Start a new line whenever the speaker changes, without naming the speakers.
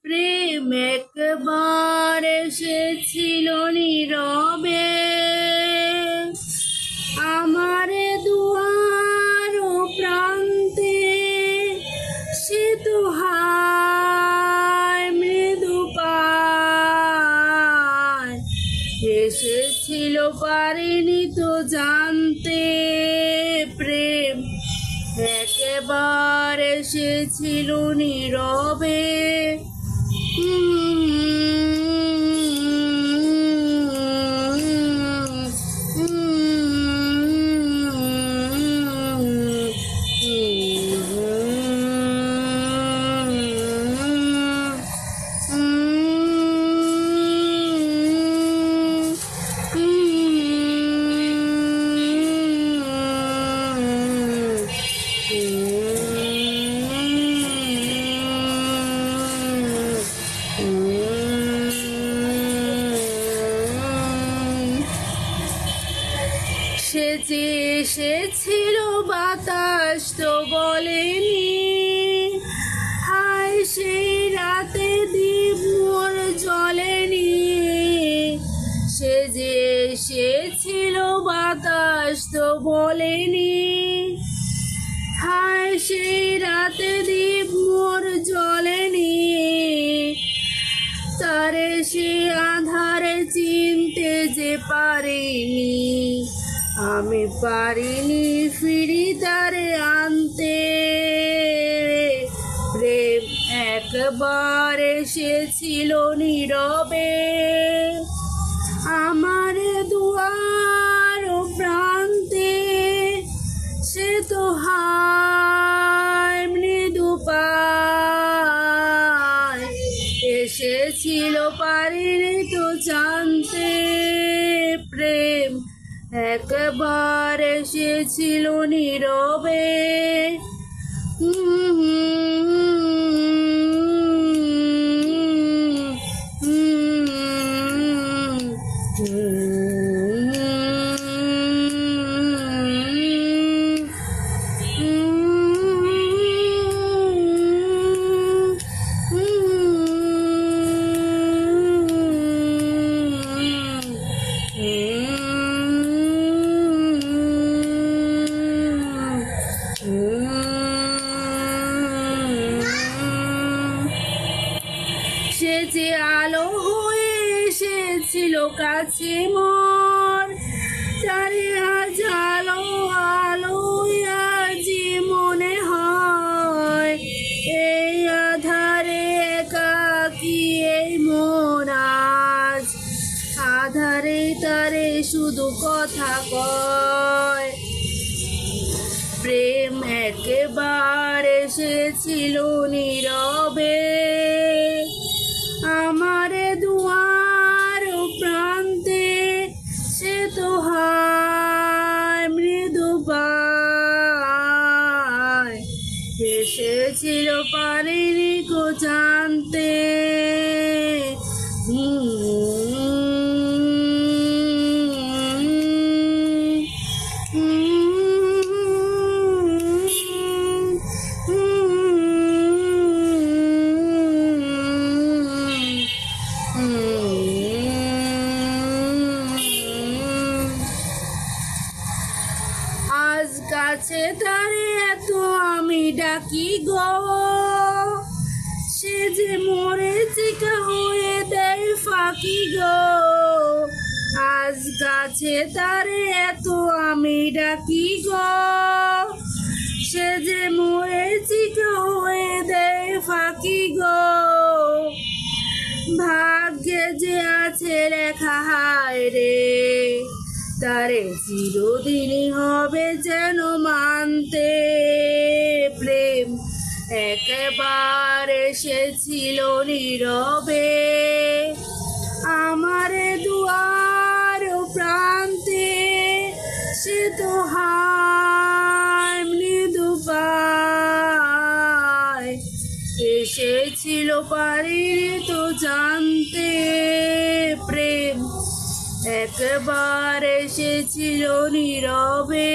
প্রেম একবার এসেছিল নীরবে আমার দুয়ার প্রান্তে, সে তো হায় মৃদু পায় এসেছিল, পারিনি তো জানতে। প্রেম একবার এসেছিল নীরবে সে যে এসেছিল বাতাস তো বলেনি, হায় সেই রাতে দ্বীপ মোর জ্বলেনি। সে যে এসেছিল বাতাস তো বলেনি, হায় সেই রাতে দ্বীপ মোর জ্বলেনি। তারে সে আধারে চিনতে যে পারিনি, আমি পারিনি ফিরি তারে আনতে। প্রেম একবার এসেছিল নীরবে আমার দুয়ার প্রান্তে, সে তো হায় মৃদু পায় এসেছিল, পারিনি তো জানতে। প্রেম একবার এসেছিল নীরবে সে যে আলো হয়ে এসেছিল কাছে মোর, তারে আজ আলো আলো আজি মনে হয়। এই আধারে একাকী এই মন আজ, আধারে তারে শুধু কথা কয়। প্রেম একবার এসেছিল নীরবে আমার দুয়ার প্রান্তে, সে তো হায় মৃদু পায় এসেছিল, পারিনি কো জানতে। আজ কাছে তারে এত আমি ডাকি গো, সে যে মোরে চিকা হয়ে দেয় ফাঁকি গো। আজ কাছে তারে এত আমি ডাকি গো, সে যে মোরে চিকা হয়ে দেয় ফাঁকি গো। ভাগ্যে যে আছে লেখা হায় রে, তারে চিরদিনই হবে যেন মানতে। প্রেম একবার এসেছিল নীরবে আমার দুয়ার প্রান্তে, সে তো হায় মৃদু পায় এসেছিল, পারিনি তো জানতে। প্রেম একবার এসেছিল নীরবে